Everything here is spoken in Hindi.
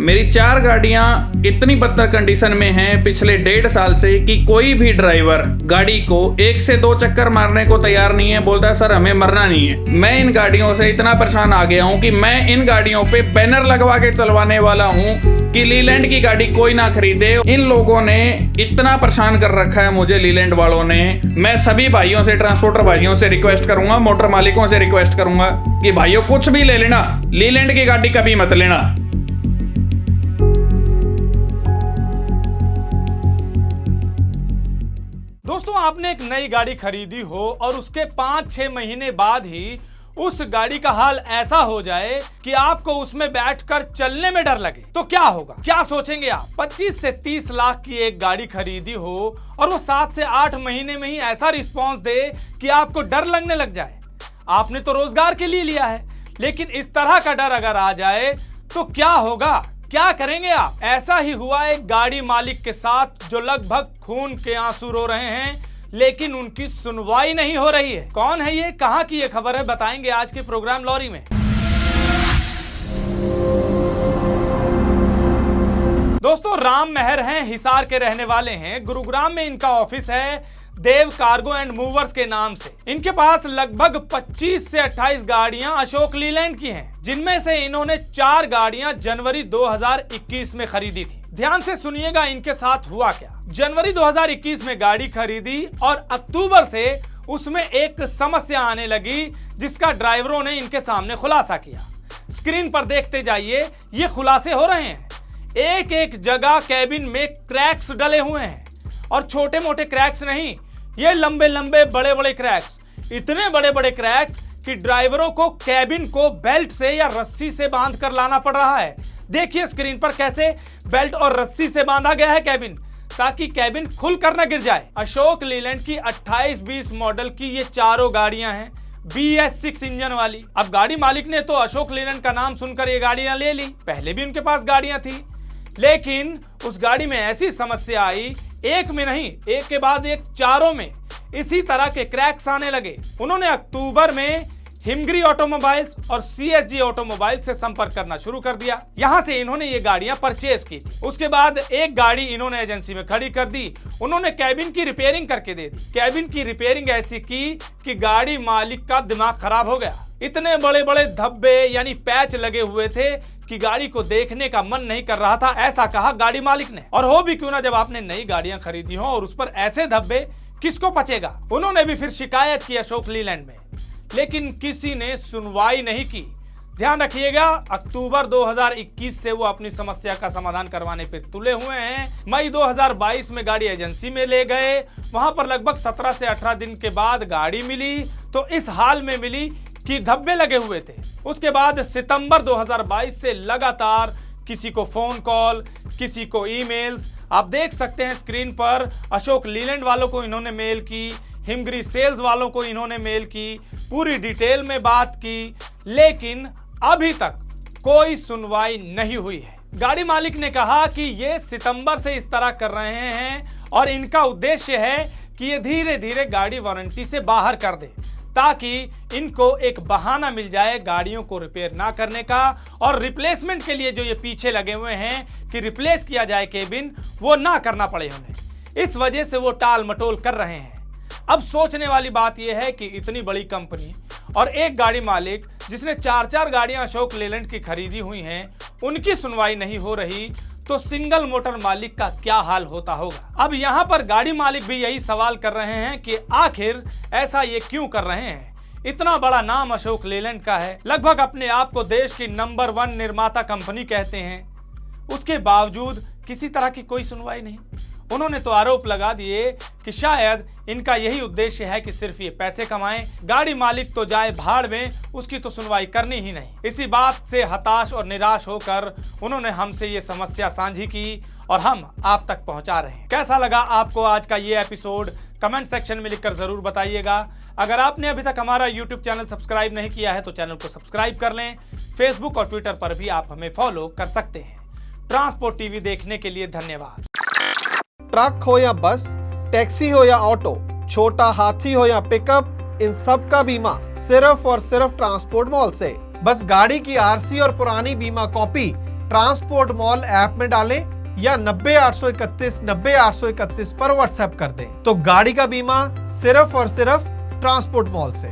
मेरी 4 गाड़ियां इतनी बदतर कंडीशन में हैं पिछले 1.5 साल से कि कोई भी ड्राइवर गाड़ी को 1 से 2 चक्कर मारने को तैयार नहीं है। बोलता है सर हमें मरना नहीं है। मैं इन गाड़ियों से इतना परेशान आ गया हूं कि मैं इन गाड़ियों पे बैनर लगवा के चलवाने वाला हूं कि लीलैंड की गाड़ी कोई ना खरीदे। इन लोगों ने इतना परेशान कर रखा है मुझे, लीलैंड वालों ने। मैं सभी भाइयों से, ट्रांसपोर्टर भाइयों से रिक्वेस्ट करूंगा, मोटर मालिकों से रिक्वेस्ट करूंगा कि भाइयों कुछ भी ले लेना, लीलैंड की गाड़ी कभी मत लेना। दोस्तों, आपने एक नई गाड़ी खरीदी हो और उसके 5-6 महीने बाद ही उस गाड़ी का हाल ऐसा हो जाए कि आपको उसमें बैठकर चलने में डर लगे, तो क्या होगा, क्या सोचेंगे आप? 25 से 30 लाख की एक गाड़ी खरीदी हो और वो 7 से 8 महीने में ही ऐसा रिस्पॉन्स दे कि आपको डर लगने लग जाए। आपने तो रोजगार के लिए लिया है, लेकिन इस तरह का डर अगर आ जाए तो क्या होगा, क्या करेंगे आप? ऐसा ही हुआ एक गाड़ी मालिक के साथ जो लगभग खून के आंसू रो रहे हैं, लेकिन उनकी सुनवाई नहीं हो रही है। कौन है ये, कहां की ये खबर है, बताएंगे आज के प्रोग्राम लॉरी में। दोस्तों, राम मेहर हैं, हिसार के रहने वाले हैं। गुरुग्राम में इनका ऑफिस है, देव कार्गो एंड मूवर्स के नाम से। इनके पास लगभग 25 से 28 गाड़ियां अशोक लीलैंड की हैं, जिनमें से इन्होंने 4 गाड़ियां जनवरी 2021 में खरीदी थी। ध्यान से सुनिएगा इनके साथ हुआ क्या। जनवरी 2021 में गाड़ी खरीदी और अक्टूबर से उसमें एक समस्या आने लगी, जिसका ड्राइवरों ने इनके सामने खुलासा किया। स्क्रीन पर देखते जाइए, ये खुलासे हो रहे हैं। एक एक जगह कैबिन में क्रैक्स डले हुए हैं, और छोटे मोटे क्रैक्स नहीं, ये लंबे लंबे बड़े बड़े क्रैक्स। इतने बड़े बड़े क्रैक्स कि ड्राइवरों को कैबिन को बेल्ट से या रस्सी से बांध कर लाना पड़ रहा है। देखिए स्क्रीन पर कैसे बेल्ट और रस्सी से बांधा गया है कैबिन, ताकि कैबिन खुल कर न गिर जाए। अशोक लीलैंड की 28-20 मॉडल की ये चारों गाड़ियां हैं, BS6 इंजन वाली। अब गाड़ी मालिक ने तो अशोक लीलैंड का नाम सुनकर ये गाड़ियां ले ली। पहले भी उनके पास गाड़ियां थी, लेकिन उस गाड़ी में ऐसी समस्या आई, एक में नहीं, एक के बाद एक चारों में इसी तरह के क्रैक्स आने लगे। उन्होंने अक्टूबर में हिमगिरी ऑटोमोबाइल्स और CSG ऑटोमोबाइल्स से संपर्क करना शुरू कर दिया। यहां से इन्होंने ये गाड़ियां परचेज की। उसके बाद एक गाड़ी इन्होंने एजेंसी में खड़ी कर दी। उन्होंने कैबिन की रिपेयरिंग करके दे दी। कैबिन की रिपेयरिंग ऐसी की कि गाड़ी मालिक का दिमाग खराब हो गया। इतने बड़े बड़े धब्बे यानी पैच लगे हुए थे कि गाड़ी को देखने का मन नहीं कर रहा था, ऐसा कहा गाड़ी मालिक ने। और हो भी क्यों ना, जब आपने नई गाड़ियां खरीदी हो और उस पर ऐसे धब्बे, किसको पचेगा। उन्होंने भी फिर शिकायत की अशोक लीलैंड में, लेकिन किसी ने सुनवाई नहीं की। ध्यान रखिएगा, अक्टूबर 2021 से वो अपनी समस्या का समाधान करवाने पर तुले हुए हैं। मई 2022 में गाड़ी एजेंसी में ले गए। वहां पर लगभग 17 से 18 दिन के बाद गाड़ी मिली, तो इस हाल में मिली कि धब्बे लगे हुए थे। उसके बाद सितंबर 2022 से लगातार किसी को फोन कॉल, किसी को ईमेल्स, आप देख सकते हैं स्क्रीन पर। अशोक लीलैंड वालों को इन्होंने मेल की, हिमगिरी सेल्स वालों को इन्होंने मेल की, पूरी डिटेल में बात की, लेकिन अभी तक कोई सुनवाई नहीं हुई है। गाड़ी मालिक ने कहा कि ये सितंबर से इस तरह कर रहे हैं और इनका उद्देश्य है कि ये धीरे धीरे गाड़ी वारंटी से बाहर कर दे, ताकि इनको एक बहाना मिल जाए गाड़ियों को रिपेयर ना करने का, और रिप्लेसमेंट के लिए जो ये पीछे लगे हुए हैं कि रिप्लेस किया जाए केबिन, वो ना करना पड़े उन्हें। इस वजह से वो टाल मटोल कर रहे हैं। अब सोचने वाली बात यह है कि इतनी बड़ी कंपनी और एक गाड़ी मालिक जिसने 4-4 गाड़ियां अशोक लीलैंड की खरीदी हुई हैं, उनकी सुनवाई नहीं हो रही, तो सिंगल मोटर मालिक का क्या हाल होता होगा। अब यहाँ पर गाड़ी मालिक भी यही सवाल कर रहे हैं कि आखिर ऐसा ये क्यों कर रहे हैं। इतना बड़ा नाम अशोक लीलैंड का है, लगभग अपने आप को देश की नंबर 1 निर्माता कंपनी कहते हैं, उसके बावजूद किसी तरह की कोई सुनवाई नहीं। उन्होंने तो आरोप लगा दिए कि शायद इनका यही उद्देश्य है कि सिर्फ ये पैसे कमाएं, गाड़ी मालिक तो जाए भाड़ में, उसकी तो सुनवाई करनी ही नहीं। इसी बात से हताश और निराश होकर उन्होंने हमसे ये समस्या साझी की और हम आप तक पहुंचा रहे हैं। कैसा लगा आपको आज का ये एपिसोड, कमेंट सेक्शन में लिखकर जरूर बताइएगा। अगर आपने अभी तक हमारा यूट्यूब चैनल सब्सक्राइब नहीं किया है तो चैनल को सब्सक्राइब कर लें। फेसबुक और ट्विटर पर भी आप हमें फॉलो कर सकते हैं। ट्रांसपोर्ट टीवी देखने के लिए धन्यवाद। ट्रक हो या बस, टैक्सी हो या ऑटो, छोटा हाथी हो या पिकअप, इन सब का बीमा सिर्फ और सिर्फ ट्रांसपोर्ट मॉल से। बस गाड़ी की आरसी और पुरानी बीमा कॉपी ट्रांसपोर्ट मॉल ऐप में डालें या 90-831 90-831 पर व्हाट्सएप कर दें, तो गाड़ी का बीमा सिर्फ और सिर्फ ट्रांसपोर्ट मॉल से।